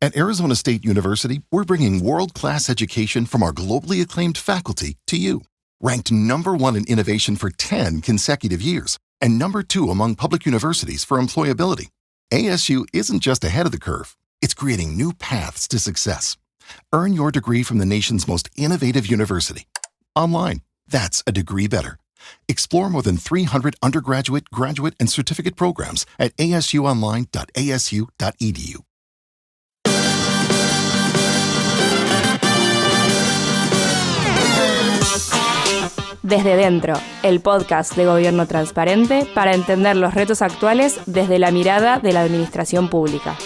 At Arizona State University, we're bringing world-class education from our globally acclaimed faculty to you. Ranked #1 in innovation for 10 consecutive years and #2 among public universities for employability, ASU isn't just ahead of the curve, it's creating new paths to success. Earn your degree from the nation's most innovative university. Online, that's a degree better. Explore more than 300 undergraduate, graduate, and certificate programs at asuonline.asu.edu. Desde Dentro, el podcast de Gobierno Transparente para entender los retos actuales desde la mirada de la administración pública.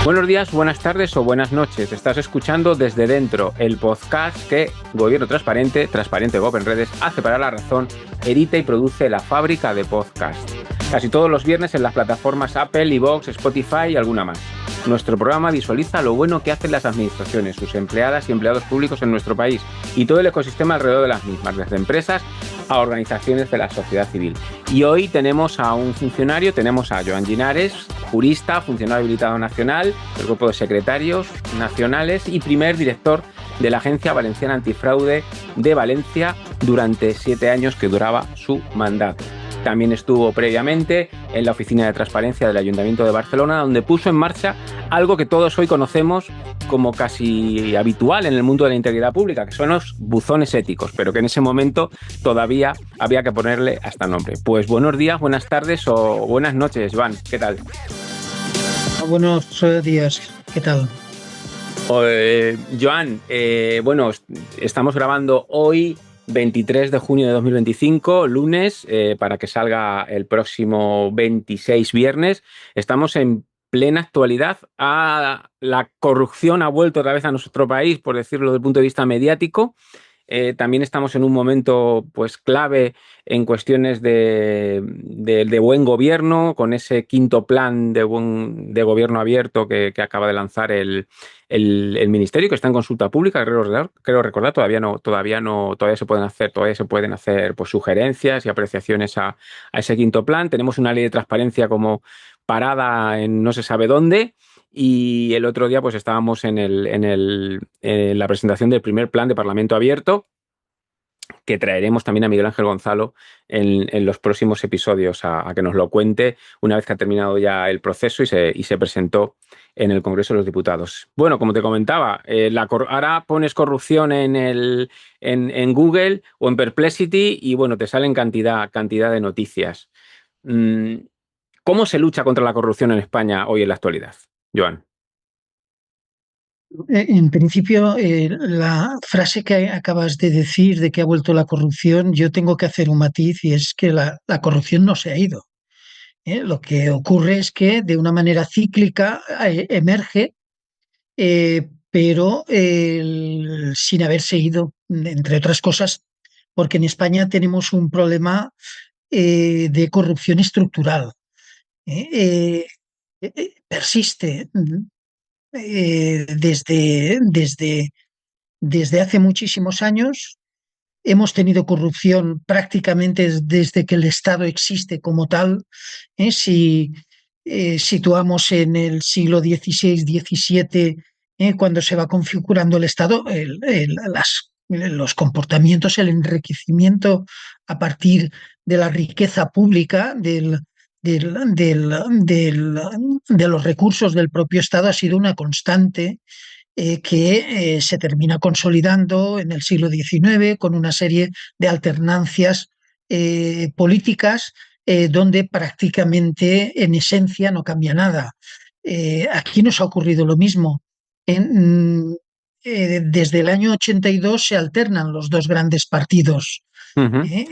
Buenos días, buenas tardes o buenas noches. Estás escuchando Desde Dentro, el podcast que Gobierno Transparente, Transparente GobernRedes, hace para La Razón, edita y produce La Fábrica de Podcast. Casi todos los viernes en las plataformas Apple, iVoox, Spotify y alguna más. Nuestro programa visualiza lo bueno que hacen las administraciones, sus empleadas y empleados públicos en nuestro país y todo el ecosistema alrededor de las mismas, desde empresas a organizaciones de la sociedad civil. Y hoy tenemos a un funcionario, tenemos a Joan Llinares, jurista, funcionario habilitado nacional, del Grupo de Secretarios Nacionales y primer director de la Agencia Valenciana Antifraude de Valencia durante 7 años que duraba su mandato. También estuvo previamente en la Oficina de Transparencia del Ayuntamiento de Barcelona, donde puso en marcha algo que todos hoy conocemos como casi habitual en el mundo de la integridad pública, que son los buzones éticos, pero que en ese momento todavía había que ponerle hasta nombre. Pues buenos días, buenas tardes o buenas noches, Joan. ¿Qué tal? Buenos días, ¿qué tal? Joan, bueno, estamos grabando hoy 23 de junio de 2025, lunes, para que salga el próximo 26 viernes. Estamos en plena actualidad. La corrupción ha vuelto otra vez a nuestro país, por decirlo desde el punto de vista mediático. También estamos en un momento pues clave en cuestiones de buen gobierno, con ese quinto plan de gobierno abierto que acaba de lanzar el Ministerio, que está en consulta pública, creo recordar, todavía se pueden hacer pues, sugerencias y apreciaciones a ese quinto plan. Tenemos una ley de transparencia como parada en no se sabe dónde. Y el otro día pues estábamos en la presentación del primer plan de Parlamento Abierto, que traeremos también a Miguel Ángel Gonzalo en los próximos episodios a que nos lo cuente una vez que ha terminado ya el proceso y se presentó en el Congreso de los Diputados. Bueno, como te comentaba, ahora pones corrupción en Google o en Perplexity y bueno, te salen cantidad de noticias. ¿Cómo se lucha contra la corrupción en España hoy en la actualidad, Joan? En principio, la frase que acabas de decir de que ha vuelto la corrupción, yo tengo que hacer un matiz y es que la corrupción no se ha ido. Lo que ocurre es que de una manera cíclica emerge, pero sin haberse ido, entre otras cosas, porque en España tenemos un problema de corrupción estructural. Persiste desde hace muchísimos años. Hemos tenido corrupción prácticamente desde que el Estado existe como tal. Si situamos en el siglo XVI-XVII, cuando se va configurando el Estado, los comportamientos, el enriquecimiento a partir de la riqueza pública, de los recursos del propio Estado ha sido una constante que se termina consolidando en el siglo XIX con una serie de alternancias políticas donde prácticamente en esencia no cambia nada. Aquí nos ha ocurrido lo mismo. Desde el año 82 se alternan los dos grandes partidos. Sí.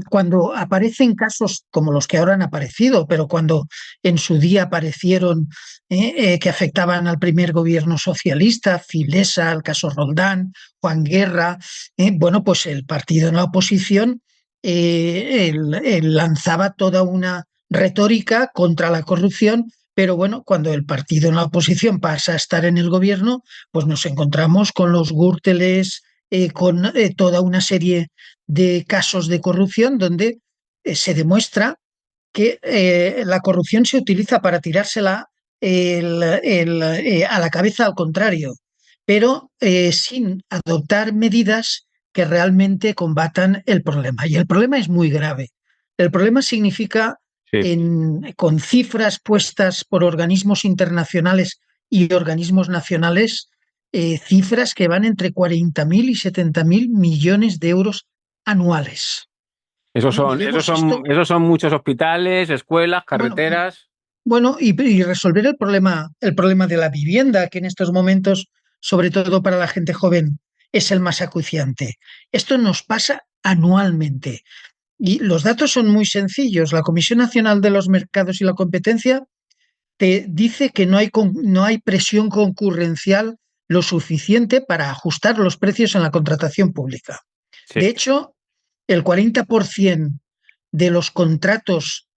Cuando aparecen casos como los que ahora han aparecido, pero cuando en su día aparecieron que afectaban al primer gobierno socialista, Filesa, el caso Roldán, Juan Guerra, bueno, pues el partido en la oposición lanzaba toda una retórica contra la corrupción, pero bueno, cuando el partido en la oposición pasa a estar en el gobierno, pues nos encontramos con los Gürteles, con toda una serie de casos de corrupción donde se demuestra que la corrupción se utiliza para tirársela a la cabeza al contrario, pero sin adoptar medidas que realmente combatan el problema. Y el problema es muy grave. El problema significa, Sí. con cifras puestas por organismos internacionales y organismos nacionales, cifras que van entre 40.000 y 70.000 millones de euros anuales. Esos Y son, esos vemos son, esto, esos son muchos hospitales, escuelas, bueno, carreteras. y resolver el problema de la vivienda, que en estos momentos, sobre todo para la gente joven, es el más acuciante. Esto nos pasa anualmente. Y los datos son muy sencillos. La Comisión Nacional de los Mercados y la Competencia te dice que no hay presión concurrencial lo suficiente para ajustar los precios en la contratación pública. De Sí. hecho, el 40% de los contratos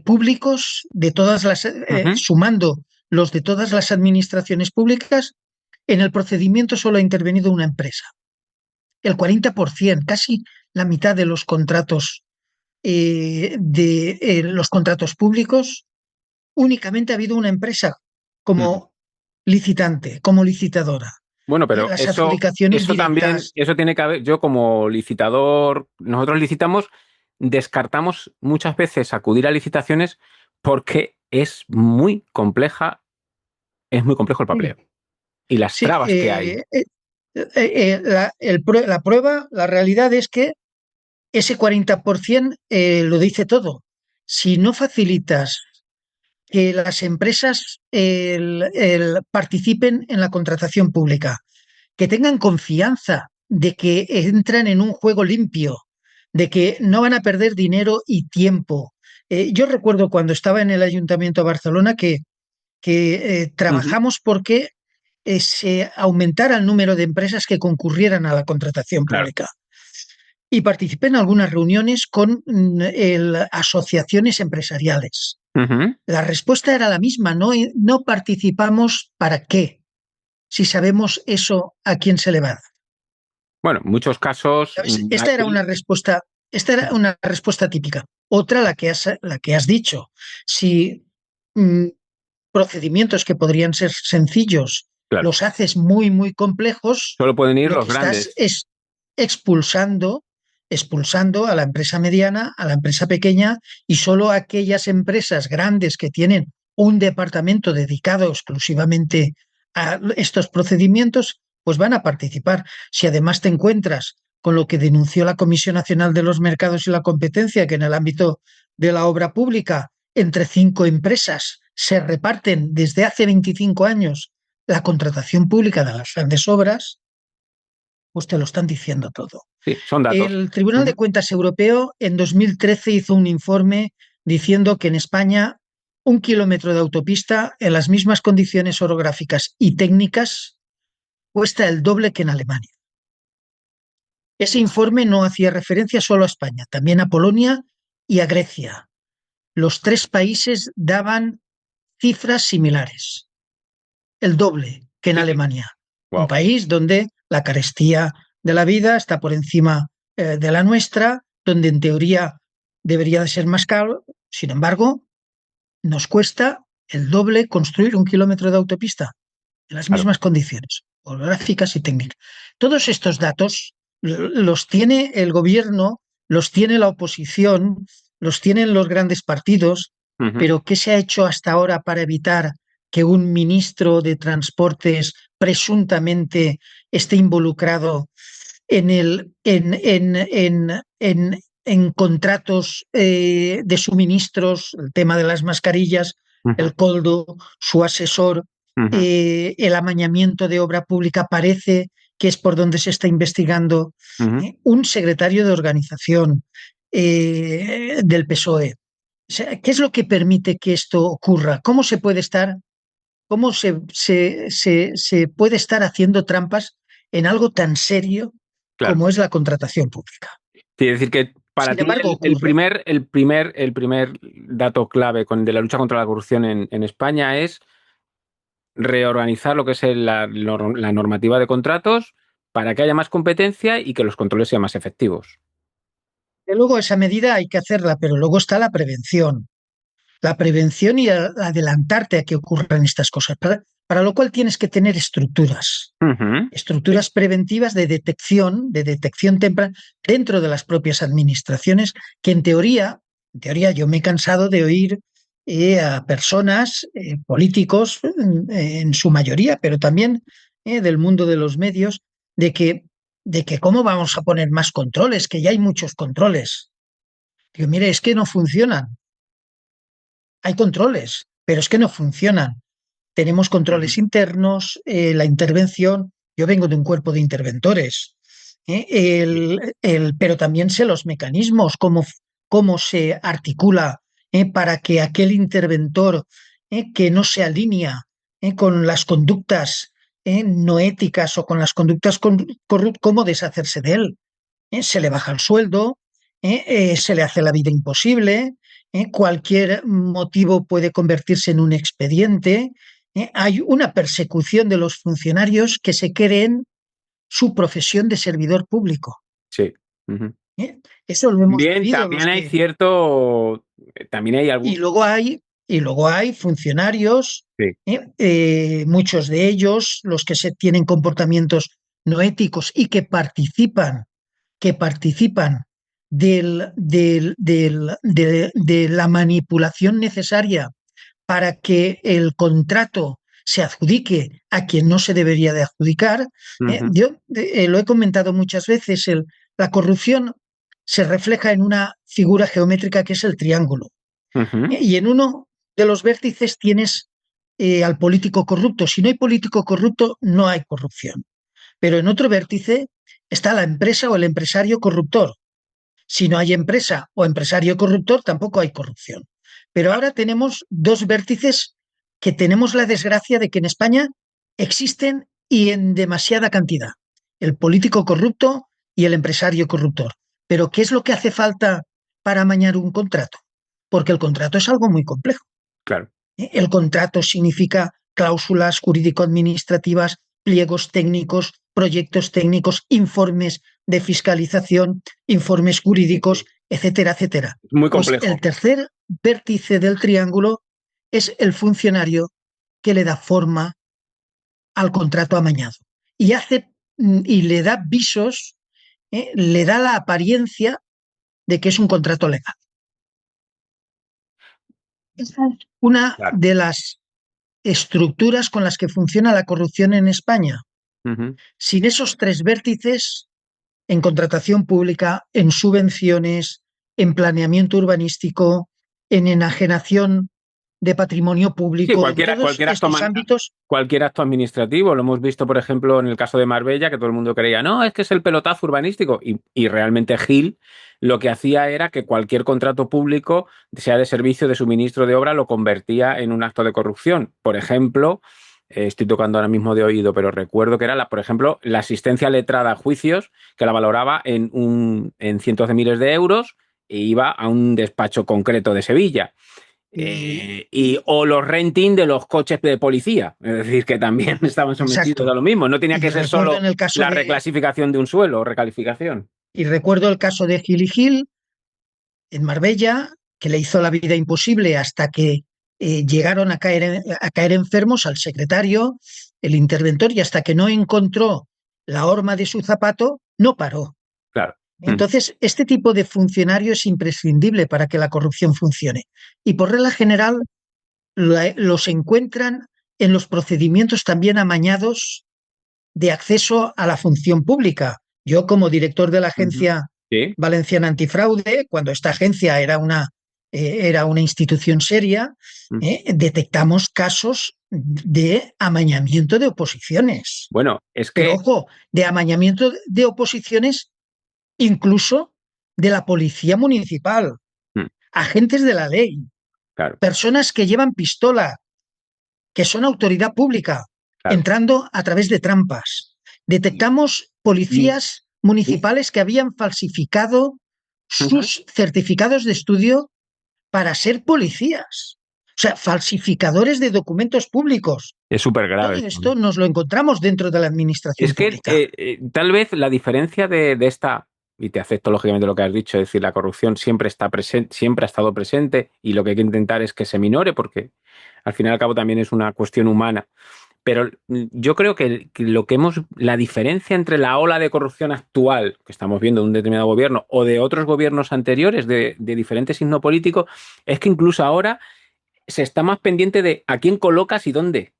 públicos, Ujú. sumando los de todas las administraciones públicas, en el procedimiento solo ha intervenido una empresa. El 40%, casi la mitad de los contratos los contratos públicos, únicamente ha habido una empresa Ujú. como licitante, como licitadora. Bueno, pero Las adjudicaciones eso también, directas. eso tiene que haber, yo como licitador, nosotros licitamos, descartamos muchas veces acudir a licitaciones porque es muy complejo el Sí, papeleo y las sí, trabas que hay. la prueba, la realidad es que ese 40% lo dice todo. Si no facilitas que las empresas participen en la contratación pública, que tengan confianza de que entran en un juego limpio, de que no van a perder dinero y tiempo. Yo recuerdo cuando estaba en el Ayuntamiento de Barcelona que Ujú. trabajamos porque se aumentara el número de empresas que concurrieran a la contratación Claro. pública. Y participé en algunas reuniones con asociaciones empresariales. Ujú. La respuesta era la misma, no participamos para qué, si sabemos eso a quién se le va a dar. Bueno, en muchos casos ¿Sabes? aquí. Esta era una respuesta típica. Otra, la que has dicho. Si mm, procedimientos que podrían ser sencillos Claro, los haces muy, muy complejos, solo pueden ir lo los que estás grandes. es expulsando, expulsando a la empresa mediana, a la empresa pequeña, y solo aquellas empresas grandes que tienen un departamento dedicado exclusivamente a estos procedimientos, pues van a participar. Si además te encuentras con lo que denunció la Comisión Nacional de los Mercados y la Competencia, que en el ámbito de la obra pública, entre 5 empresas se reparten desde hace 25 años la contratación pública de las grandes obras, pues te lo están diciendo todo. Sí, son datos. El Tribunal de Ujú. Cuentas Europeo en 2013 hizo un informe diciendo que en España 1 kilómetro de autopista en las mismas condiciones orográficas y técnicas cuesta el doble que en Alemania. Ese informe no hacía referencia solo a España, también a Polonia y a Grecia. Los 3 países daban cifras similares, el doble que en Sí, sí. Alemania, un Wow. país donde la carestía de la vida está por encima de la nuestra, donde en teoría debería de ser más caro. Sin embargo, nos cuesta el doble construir 1 kilómetro de autopista en las Claro. mismas condiciones, orográficas y técnicas. Todos estos datos los tiene el gobierno, los tiene la oposición, los tienen los grandes partidos, Ujú. pero ¿qué se ha hecho hasta ahora para evitar que un ministro de Transportes presuntamente esté involucrado en, el, en contratos de suministros, el tema de las mascarillas, Ujú. el coldo, su asesor, Ujú. el amañamiento de obra pública parece que es por donde se está investigando, Ujú. un secretario de organización del PSOE. O sea, ¿qué es lo que permite que esto ocurra? ¿Cómo se puede estar, cómo se puede estar haciendo trampas en algo tan serio Claro. como es la contratación pública? Quiere decir que para Sin ti embargo, el ocurre. primer dato clave de la lucha contra la corrupción en España es reorganizar lo que es la normativa de contratos para que haya más competencia y que los controles sean más efectivos. Que luego esa medida hay que hacerla, pero luego está la prevención. La prevención y adelantarte a que ocurran estas cosas, para lo cual tienes que tener estructuras. Estructuras preventivas de detección temprana dentro de las propias administraciones, que en teoría yo me he cansado de oír a personas, políticos en su mayoría, pero también del mundo de los medios, de que cómo vamos a poner más controles, que ya hay muchos controles. Digo, mire, es que no funcionan. Hay controles, pero es que no funcionan. Tenemos controles internos, la intervención. Yo vengo de un cuerpo de interventores, pero también sé los mecanismos, cómo se articula para que aquel interventor que no se alinea con las conductas no éticas o con las conductas corruptas, cómo deshacerse de él. Se le baja el sueldo, se le hace la vida imposible, cualquier motivo puede convertirse en un expediente. Hay una persecución de los funcionarios que se creen su profesión de servidor público. Sí. Eso lo hemos Bien, vivido. también hay cierto. También hay algún. Y luego hay funcionarios, Sí. muchos de ellos, los que tienen comportamientos no éticos y que participan de la manipulación necesaria para que el contrato se adjudique a quien no se debería de adjudicar. Yo lo he comentado muchas veces, la corrupción se refleja en una figura geométrica que es el triángulo. Y en uno de los vértices tienes al político corrupto. Si no hay político corrupto, no hay corrupción. Pero en otro vértice está la empresa o el empresario corruptor. Si no hay empresa o empresario corruptor, tampoco hay corrupción. Pero ahora tenemos dos vértices que tenemos la desgracia de que en España existen y en demasiada cantidad. El político corrupto y el empresario corruptor. Pero ¿qué es lo que hace falta para amañar un contrato? Porque el contrato es algo muy complejo. Claro. El contrato significa cláusulas jurídico-administrativas, pliegos técnicos, proyectos técnicos, informes de fiscalización, informes jurídicos, etcétera, etcétera. Muy complejo. Pues el tercer vértice del triángulo es el funcionario que le da forma al contrato amañado y le da visos, le da la apariencia de que es un contrato legal. Esa es una de las estructuras con las que funciona la corrupción en España. Sin esos tres vértices, en contratación pública, en subvenciones, en planeamiento urbanístico, en enajenación de patrimonio público, sí, cualquier acto administrativo. Lo hemos visto, por ejemplo, en el caso de Marbella, que todo el mundo creía, no, es que es el pelotazo urbanístico. Y realmente Gil lo que hacía era que cualquier contrato público, sea de servicio, de suministro de obra, lo convertía en un acto de corrupción. Por ejemplo, estoy tocando ahora mismo de oído, pero recuerdo que era, por ejemplo, la asistencia letrada a juicios, que la valoraba en cientos de miles de euros e iba a un despacho concreto de Sevilla. O los renting de los coches de policía, es decir, que también estaban sometidos a lo mismo. No tenía que ser solo la reclasificación de un suelo o recalificación. Y recuerdo el caso de Gil y Gil en Marbella, que le hizo la vida imposible hasta que llegaron a caer enfermos al secretario, el interventor, y hasta que no encontró la horma de su zapato, no paró. Claro. Entonces, este tipo de funcionario es imprescindible para que la corrupción funcione. Y por regla general, los encuentran en los procedimientos también amañados de acceso a la función pública. Yo, como director de la Agencia Valenciana Antifraude, cuando esta agencia era una institución seria, detectamos casos de amañamiento de oposiciones. Bueno, es que... Pero, ojo, de amañamiento de oposiciones incluso de la policía municipal, agentes de la ley, personas que llevan pistola, que son autoridad pública, entrando a través de trampas. Detectamos policías municipales que habían falsificado sus certificados de estudio para ser policías. O sea, falsificadores de documentos públicos. Es súper grave. Todo esto nos lo encontramos dentro de la administración pública. Tal vez la diferencia de esta y te acepto lógicamente lo que has dicho, es decir, la corrupción siempre está presente, siempre ha estado presente y lo que hay que intentar es que se minore porque al fin y al cabo también es una cuestión humana. Pero yo creo que la diferencia entre la ola de corrupción actual que estamos viendo de un determinado gobierno o de otros gobiernos anteriores de diferente signo político es que incluso ahora se está más pendiente de a quién colocas y dónde.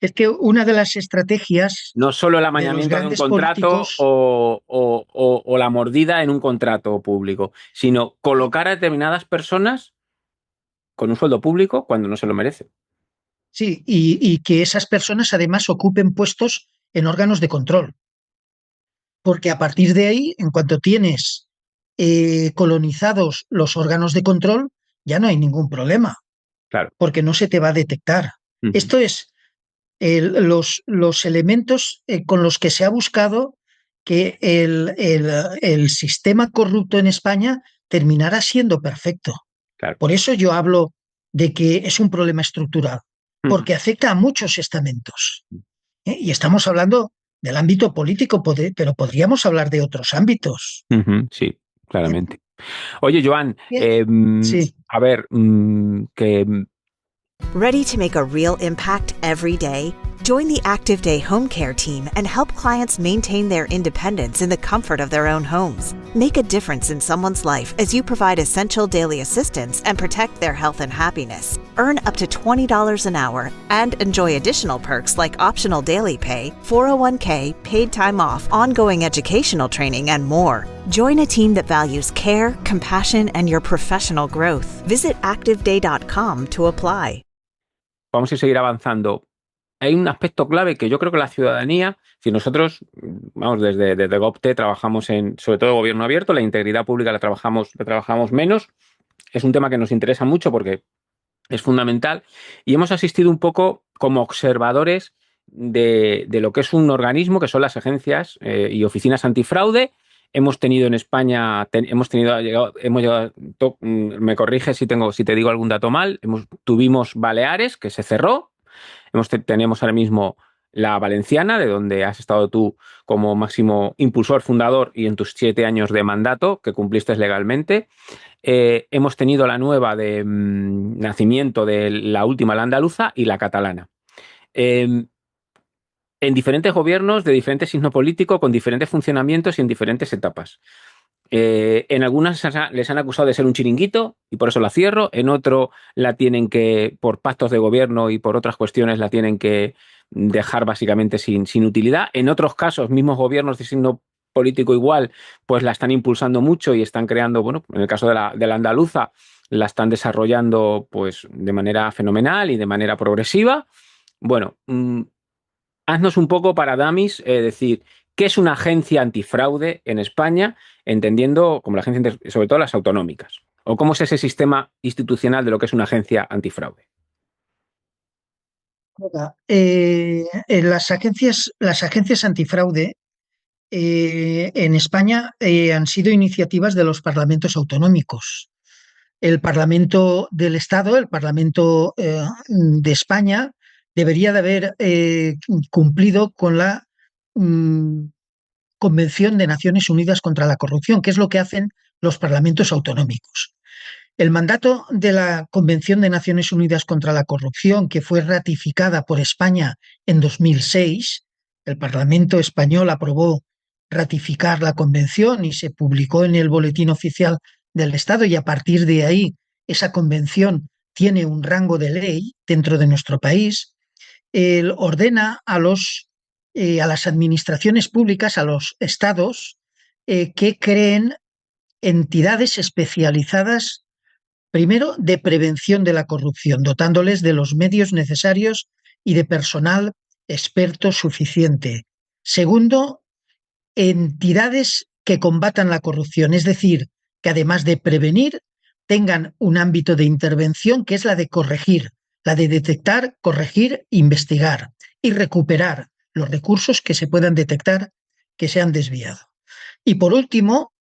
Es que una de las estrategias No solo el de los amañamiento de un grandes contrato políticos, o la mordida en un contrato público, sino colocar a determinadas personas con un sueldo público cuando no se lo merecen. sí, y que esas personas además ocupen puestos en órganos de control. Porque a partir de ahí, en cuanto tienes colonizados los órganos de control, ya no hay ningún problema, Claro. porque no se te va a detectar. Uh-huh. Esto es los elementos con los que se ha buscado que el sistema corrupto en España terminara siendo perfecto. Claro. Por eso yo hablo de que es un problema estructural, porque afecta a muchos estamentos. Y estamos hablando del ámbito político, pero podríamos hablar de otros ámbitos. Sí, claramente. Oye, Joan, Sí. a ver, que... Ready to make a real impact every day? Join the Active Day Home Care team and help clients maintain their independence in the comfort of their own homes. Make a difference in someone's life as you provide essential daily assistance and protect their health and happiness. Earn up to $20 an hour and enjoy additional perks like optional daily pay, 401k, paid time off, ongoing educational training, and more. Join a team that values care, compassion, and your professional growth. Visit activeday.com to apply. Vamos a seguir avanzando. Hay un aspecto clave que yo creo que la ciudadanía, si nosotros, vamos, desde GovTE trabajamos en, sobre todo, gobierno abierto, la integridad pública la trabajamos menos. Es un tema que nos interesa mucho porque es fundamental y hemos asistido un poco como observadores de lo que es un organismo que son las agencias y oficinas antifraude. Hemos tenido en España, me corriges si te digo algún dato mal, tuvimos Baleares, que se cerró, tenemos ahora mismo la Valenciana, de donde has estado tú como máximo impulsor, fundador y en tus 7 años de mandato que cumpliste legalmente. Hemos tenido la nueva de nacimiento de la última, la andaluza, y la catalana. En diferentes gobiernos de diferente signo político, con diferentes funcionamientos y en diferentes etapas. En algunas les han acusado de ser un chiringuito y por eso la cierro. En otro la tienen que, por pactos de gobierno y por otras cuestiones, la tienen que dejar básicamente sin utilidad. En otros casos, mismos gobiernos de signo político igual, pues la están impulsando mucho y están creando, bueno, en el caso de la andaluza, la están desarrollando pues de manera fenomenal y de manera progresiva. Bueno, haznos un poco para dummies, decir, ¿qué es una agencia antifraude en España? Entendiendo como la agencia, sobre todo las autonómicas. ¿O cómo es ese sistema institucional de lo que es una agencia antifraude? Las agencias antifraude en España han sido iniciativas de los parlamentos autonómicos. El Parlamento del Estado, el Parlamento de España, debería de haber cumplido con la Convención de Naciones Unidas contra la Corrupción, que es lo que hacen los parlamentos autonómicos. El mandato de la Convención de Naciones Unidas contra la Corrupción, que fue ratificada por España en 2006, el Parlamento español aprobó ratificar la convención y se publicó en el Boletín Oficial del Estado, y a partir de ahí esa convención tiene un rango de ley dentro de nuestro país. Ordena a las administraciones públicas, a los estados, que creen entidades especializadas, primero, de prevención de la corrupción, dotándoles de los medios necesarios y de personal experto suficiente. Segundo, entidades que combatan la corrupción, es decir, que además de prevenir, tengan un ámbito de intervención que es la de corregir, la de detectar, corregir, investigar y recuperar los recursos que se puedan detectar que se han desviado. Y por último,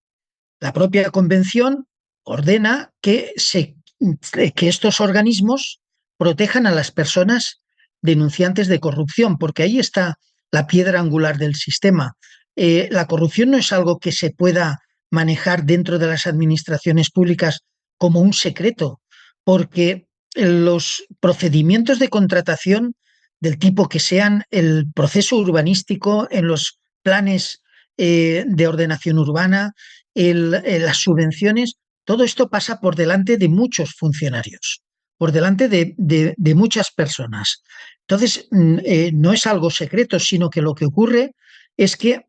la propia Convención ordena que estos organismos protejan a las personas denunciantes de corrupción, porque ahí está la piedra angular del sistema. La corrupción no es algo que se pueda manejar dentro de las administraciones públicas como un secreto, porque los procedimientos de contratación del tipo que sean el proceso urbanístico en los planes de ordenación urbana, las subvenciones, todo esto pasa por delante de muchos funcionarios, por delante de muchas personas. Entonces, no es algo secreto, sino que lo que ocurre es que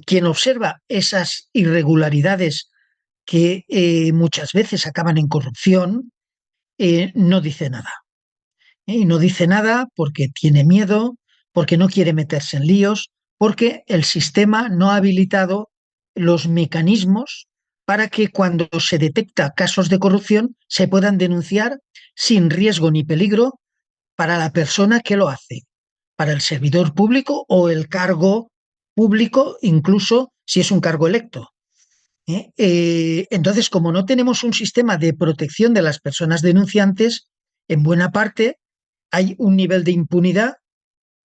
quien observa esas irregularidades que muchas veces acaban en corrupción, no dice nada. Y no dice nada porque tiene miedo, porque no quiere meterse en líos, porque el sistema no ha habilitado los mecanismos para que cuando se detecta casos de corrupción se puedan denunciar sin riesgo ni peligro para la persona que lo hace, para el servidor público o el cargo público, incluso si es un cargo electo. Entonces, como no tenemos un sistema de protección de las personas denunciantes, en buena parte hay un nivel de impunidad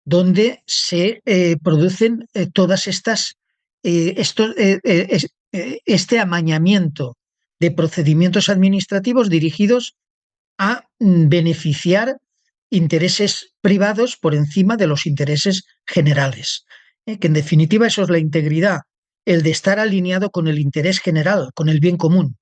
donde se producen todas estas, este amañamiento de procedimientos administrativos dirigidos a beneficiar intereses privados por encima de los intereses generales. Que en definitiva eso es la integridad, el de estar alineado con el interés general, con el bien común.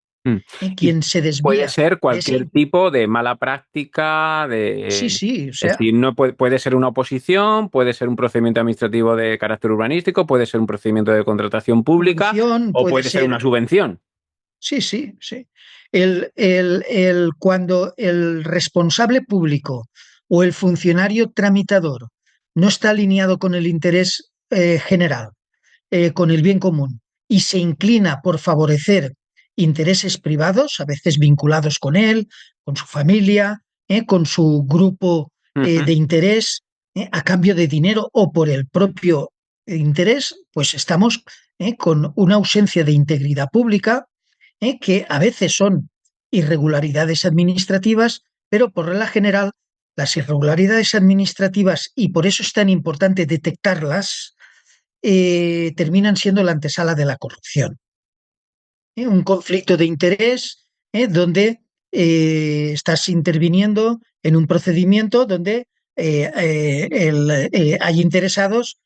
Quien se desvía. Puede ser cualquier tipo de mala práctica, Sí, o sea, es decir, no puede ser una oposición, puede ser un procedimiento administrativo de carácter urbanístico, puede ser un procedimiento de contratación pública o puede ser una subvención. Sí. Cuando el responsable público o el funcionario tramitador no está alineado con el interés general, con el bien común, y se inclina por favorecer intereses privados, a veces vinculados con él, con su familia, con su grupo de interés, a cambio de dinero o por el propio interés, pues estamos con una ausencia de integridad pública, que a veces son irregularidades administrativas, pero por regla general las irregularidades administrativas, y por eso es tan importante detectarlas, terminan siendo la antesala de la corrupción. Un conflicto de interés donde estás interviniendo en un procedimiento donde hay interesados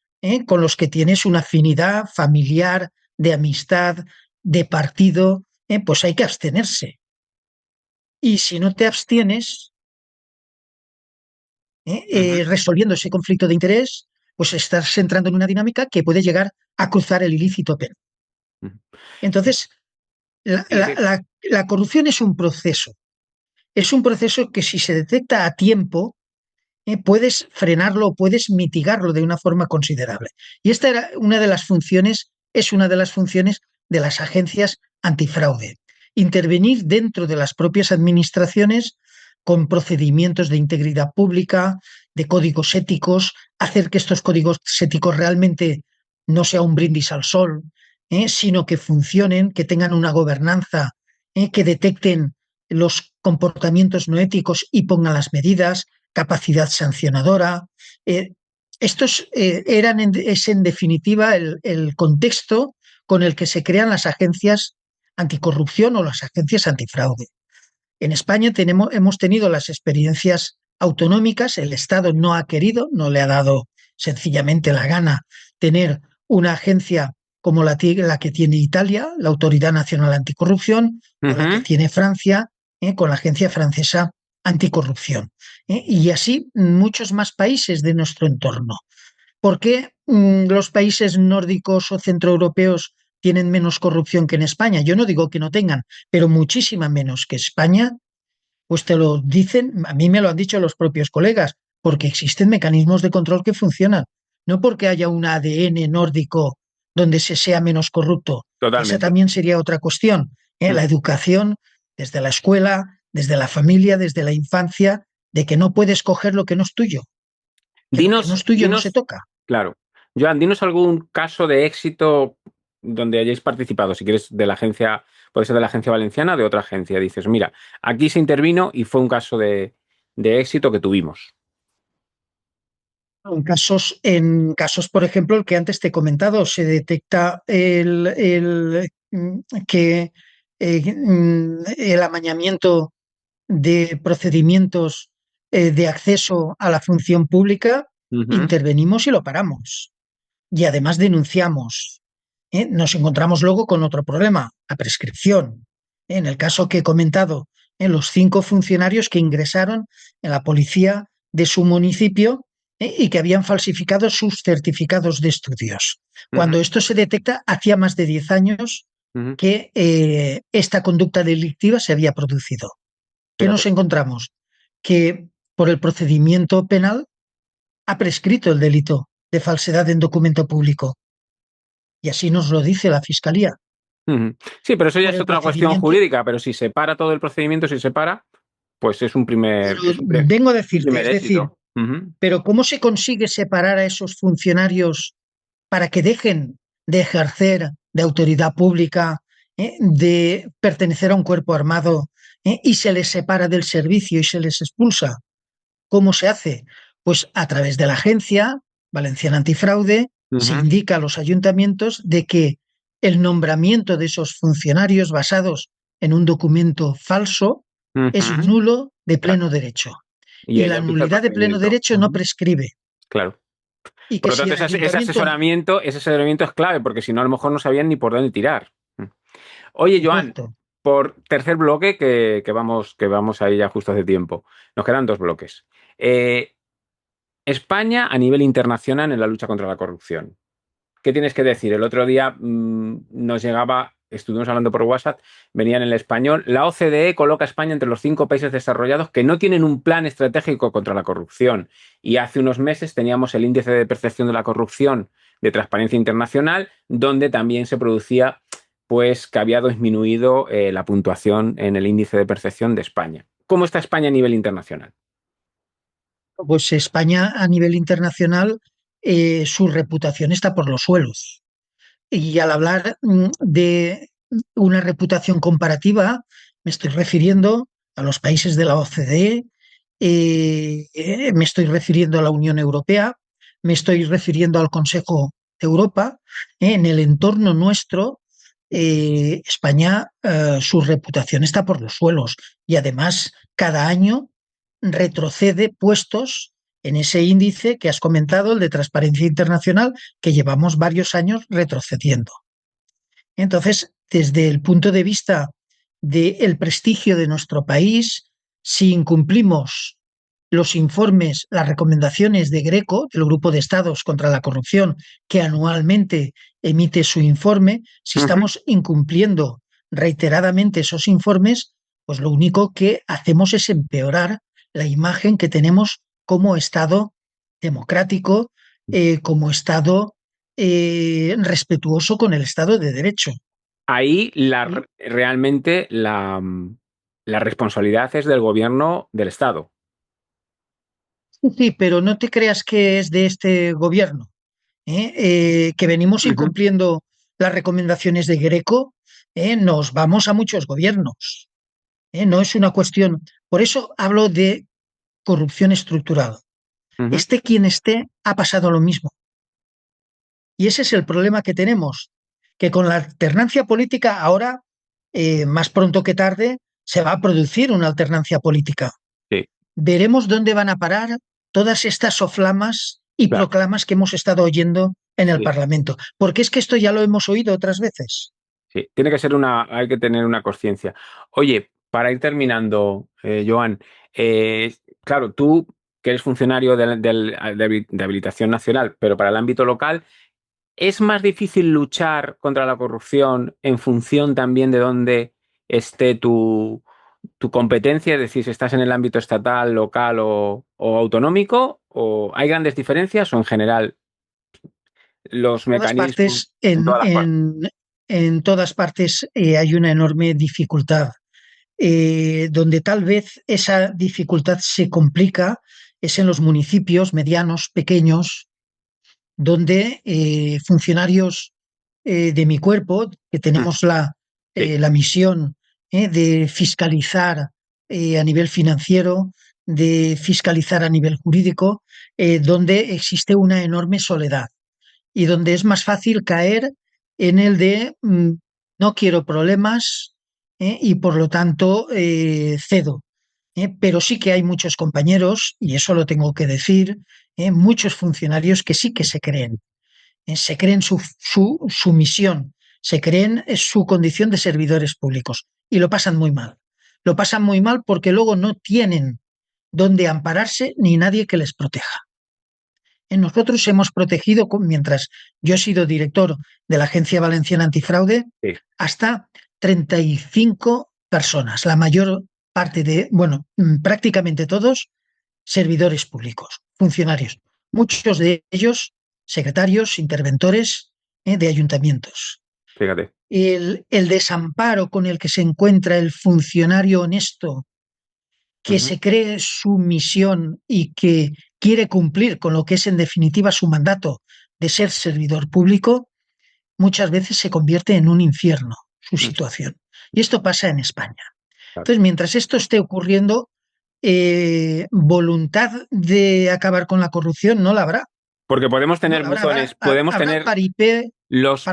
con los que tienes una afinidad familiar, de amistad, de partido, pues hay que abstenerse. Y si no te abstienes, resolviendo ese conflicto de interés, pues estás entrando en una dinámica que puede llegar a cruzar el ilícito penal. Entonces, la corrupción es un proceso. Es un proceso que si se detecta a tiempo, puedes frenarlo, puedes mitigarlo de una forma considerable. Y esta era una de las funciones, es una de las funciones de las agencias antifraude. Intervenir dentro de las propias administraciones con procedimientos de integridad pública, de códigos éticos, hacer que estos códigos éticos realmente no sea un brindis al sol, sino que funcionen, que tengan una gobernanza, que detecten los comportamientos no éticos y pongan las medidas, capacidad sancionadora. Estos es en definitiva el contexto con el que se crean las agencias anticorrupción o las agencias antifraude. En España hemos tenido las experiencias autonómicas, el Estado no ha querido, no le ha dado sencillamente la gana tener una agencia como la que tiene Italia, la Autoridad Nacional Anticorrupción, o la que tiene Francia, con la Agencia Francesa Anticorrupción. Y así muchos más países de nuestro entorno. ¿Por qué los países nórdicos o centroeuropeos tienen menos corrupción que en España? Yo no digo que no tengan, pero muchísima menos que España. Pues te lo dicen, a mí me lo han dicho los propios colegas, porque existen mecanismos de control que funcionan, no porque haya un ADN nórdico donde se sea menos corrupto. Totalmente. Esa también sería otra cuestión. La educación desde la escuela, desde la familia, desde la infancia, de que no puedes coger lo que no es tuyo. Que lo que no es tuyo no se toca. Claro. Joan, dinos algún caso de éxito donde hayáis participado, si quieres, de la agencia, puede ser de la agencia valenciana o de otra agencia. Dices, mira, aquí se intervino y fue un caso de éxito que tuvimos. En casos, por ejemplo, el que antes te he comentado, se detecta que el amañamiento de procedimientos de acceso a la función pública, Ujú, intervenimos y lo paramos. Y además denunciamos. Nos encontramos luego con otro problema, la prescripción. En el caso que he comentado, los 5 funcionarios que ingresaron en la policía de su municipio y que habían falsificado sus certificados de estudios. ujú, Cuando esto se detecta, hacía más de 10 años ujú. que esta conducta delictiva se había producido. ¿Qué Fíjate. nos encontramos? Que por el procedimiento penal ha prescrito el delito de falsedad en documento público. Y así nos lo dice la Fiscalía. Ujú. Sí, pero eso ya Por es el otra cuestión procedimiento, jurídica, pero si se para todo el procedimiento, si se para, pues es un pero vengo a un decirte, primer es decir, éxito. Ujú, pero ¿cómo se consigue separar a esos funcionarios para que dejen de ejercer de autoridad pública, de pertenecer a un cuerpo armado, y se les separa del servicio y se les expulsa? ¿Cómo se hace? Pues a través de la Agencia Valenciana Antifraude se ujú, indica a los ayuntamientos de que el nombramiento de esos funcionarios basados en un documento falso es ujú. nulo de Claro. pleno derecho. Y Y ahí la empieza el nulidad de pleno procedimiento. derecho no Ujú, prescribe. claro. Y Por que lo si tanto, el ayuntamiento... ese asesoramiento es clave, porque si no, a lo mejor no sabían ni por dónde tirar. Oye, Joan, Correcto. por tercer bloque, que vamos ahí ya justo hace tiempo. Nos quedan 2 bloques. Eh, España a nivel internacional en la lucha contra la corrupción. ¿Qué tienes que decir? El otro día nos llegaba, estuvimos hablando por WhatsApp, venía en el español, la OCDE coloca a España entre los 5 países desarrollados que no tienen un plan estratégico contra la corrupción. Y hace unos meses teníamos el índice de percepción de la corrupción de Transparencia Internacional, donde también se producía pues que había disminuido la puntuación en el índice de percepción de España. ¿Cómo está España a nivel internacional? Pues España a nivel internacional, su reputación está por los suelos. Y al hablar de una reputación comparativa, me estoy refiriendo a los países de la OCDE, me estoy refiriendo a la Unión Europea, me estoy refiriendo al Consejo de Europa. En el entorno nuestro, España, su reputación está por los suelos y además cada año retrocede puestos en ese índice que has comentado, el de Transparencia Internacional, que llevamos varios años retrocediendo. Entonces, desde el punto de vista del prestigio de nuestro país, si incumplimos los informes, las recomendaciones de GRECO, del Grupo de Estados contra la Corrupción, que anualmente emite su informe, si Ujú. estamos incumpliendo reiteradamente esos informes, pues lo único que hacemos es empeorar la imagen que tenemos como Estado democrático, como Estado respetuoso con el Estado de Derecho. Ahí ¿Sí? realmente la responsabilidad es del gobierno del Estado. Sí, pero no te creas que es de este gobierno, que venimos Ujú. incumpliendo las recomendaciones de Greco, nos vamos a muchos gobiernos. No es una cuestión. Por eso hablo de corrupción estructural. Ujú. Esté quien esté, ha pasado lo mismo. Y ese es el problema que tenemos, que con la alternancia política ahora, más pronto que tarde, se va a producir una alternancia política. Sí, Veremos dónde van a parar todas estas soflamas y claro, proclamas que hemos estado oyendo en el sí, Parlamento. Porque es que esto ya lo hemos oído otras veces. sí. Tiene que ser hay que tener una conciencia. Oye, para ir terminando, Joan, eh, claro, tú que eres funcionario de habilitación nacional, pero para el ámbito local, ¿es más difícil luchar contra la corrupción en función también de dónde esté tu competencia? Es decir, si estás en el ámbito estatal, local o autonómico, ¿o hay grandes diferencias o en general los En todas mecanismos partes, en todas las partes? en todas partes hay una enorme dificultad. Donde tal vez esa dificultad se complica es en los municipios medianos, pequeños, donde funcionarios de mi cuerpo, que Mm, tenemos sí. la misión de fiscalizar a nivel financiero, de fiscalizar a nivel jurídico, donde existe una enorme soledad y donde es más fácil caer en el de no quiero problemas, y por lo tanto cedo. Pero sí que hay muchos compañeros, y eso lo tengo que decir, muchos funcionarios que sí que se creen su misión, se creen su condición de servidores públicos y lo pasan muy mal. Lo pasan muy mal porque luego no tienen dónde ampararse ni nadie que les proteja. Nosotros hemos protegido, mientras yo he sido director de la Agencia Valenciana Antifraude, Sí. hasta 35 personas, la mayor parte de, bueno, prácticamente todos, servidores públicos, funcionarios, muchos de ellos secretarios, interventores de ayuntamientos. Fíjate. El desamparo con el que se encuentra el funcionario honesto que se cree su misión y que quiere cumplir con lo que es en definitiva su mandato de ser servidor público, muchas veces se convierte en un infierno su situación. Y esto pasa en España. Entonces, mientras esto esté ocurriendo, voluntad de acabar con la corrupción no la habrá. Porque podemos tener buzones, podemos tener los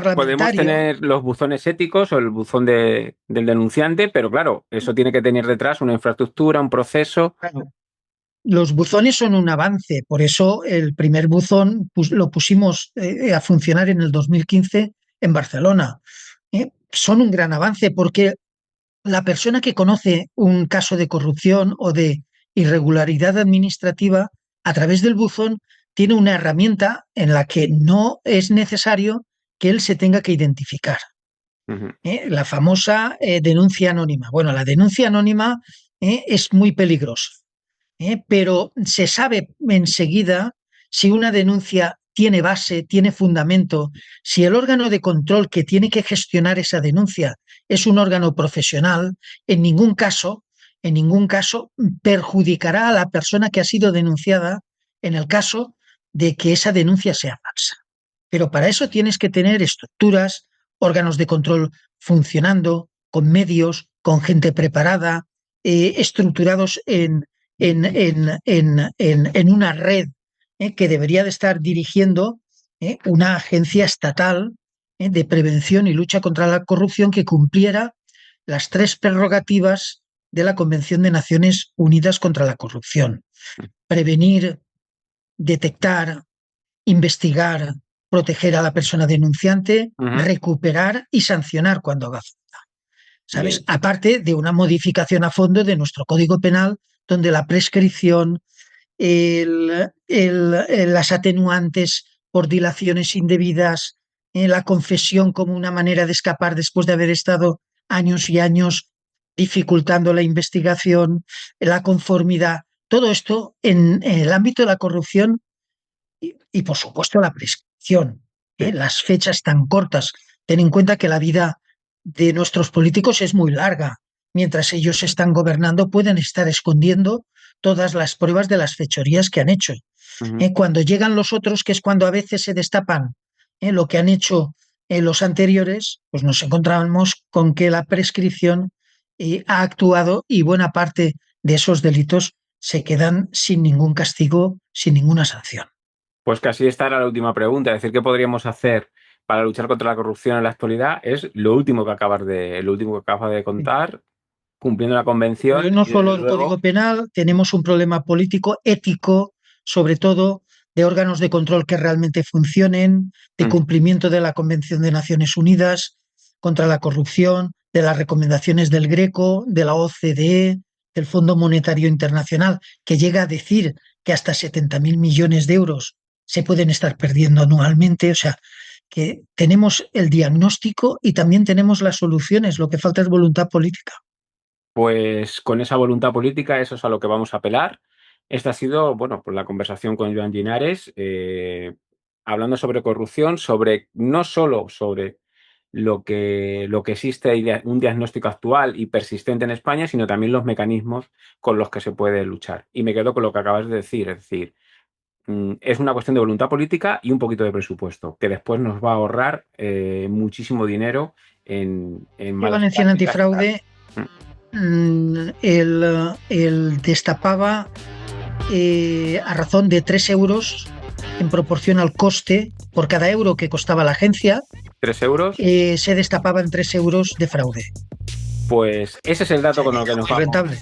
buzones éticos o el buzón del denunciante, pero claro, eso tiene que tener detrás una infraestructura, un proceso. Claro. Los buzones son un avance, por eso el primer buzón lo pusimos a funcionar en el 2015 en Barcelona. Son un gran avance porque la persona que conoce un caso de corrupción o de irregularidad administrativa, a través del buzón tiene una herramienta en la que no es necesario que él se tenga que identificar. La famosa denuncia anónima. Bueno, la denuncia anónima es muy peligrosa, pero se sabe enseguida si una denuncia tiene base, tiene fundamento, si el órgano de control que tiene que gestionar esa denuncia es un órgano profesional, en ningún caso perjudicará a la persona que ha sido denunciada en el caso de que esa denuncia sea falsa. Pero para eso tienes que tener estructuras, órganos de control funcionando, con medios, con gente preparada, estructurados en una red que debería de estar dirigiendo una agencia estatal de prevención y lucha contra la corrupción que cumpliera las 3 prerrogativas de la Convención de Naciones Unidas contra la Corrupción: prevenir, detectar, investigar, proteger a la persona denunciante, recuperar y sancionar cuando haga falta. ¿Sabes? Bien. Aparte de una modificación a fondo de nuestro Código Penal, donde la prescripción, las atenuantes por dilaciones indebidas, la confesión como una manera de escapar después de haber estado años y años dificultando la investigación, la conformidad, todo esto en el ámbito de la corrupción y por supuesto la prescripción, las fechas tan cortas. Ten en cuenta que la vida de nuestros políticos es muy larga. Mientras ellos están gobernando, pueden estar escondiendo todas las pruebas de las fechorías que han hecho. Cuando llegan los otros, que es cuando a veces se destapan lo que han hecho los anteriores, pues nos encontramos con que la prescripción ha actuado y buena parte de esos delitos se quedan sin ningún castigo, sin ninguna sanción. Pues casi esta era la última pregunta, es decir, ¿qué podríamos hacer para luchar contra la corrupción en la actualidad? Es lo último que acabas de contar, cumpliendo la convención. Pero no solo el Código Penal, tenemos un problema político, ético, sobre todo, de órganos de control que realmente funcionen, de cumplimiento de la Convención de Naciones Unidas contra la corrupción, de las recomendaciones del Greco, de la OCDE, del Fondo Monetario Internacional, que llega a decir que hasta 70.000 millones de euros se pueden estar perdiendo anualmente. O sea, que tenemos el diagnóstico y también tenemos las soluciones, lo que falta es voluntad política. Pues con esa voluntad política, eso es a lo que vamos a apelar. Esta ha sido, bueno, pues la conversación con Joan Llinares, hablando sobre corrupción, no solo sobre lo que existe, un diagnóstico actual y persistente en España, sino también los mecanismos con los que se puede luchar. Y me quedo con lo que acabas de decir, es decir, es una cuestión de voluntad política y un poquito de presupuesto, que después nos va a ahorrar muchísimo dinero en malas Valenciana prácticas. Antifraude él destapaba a razón de 3 euros en proporción al coste. Por cada euro que costaba la agencia, 3 euros. Se destapaban 3 euros de fraude. Pues ese es el dato con el que nos vamos. Rentable.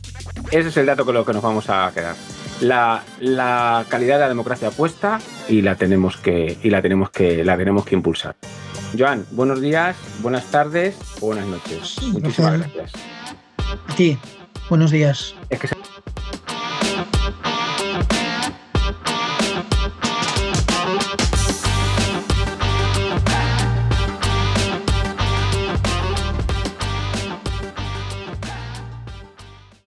Ese es el dato con lo que nos vamos a quedar. La calidad de la democracia puesta y la tenemos que impulsar. Joan, buenos días, buenas tardes o buenas noches. Muchísimas gracias. A ti, buenos días. Es que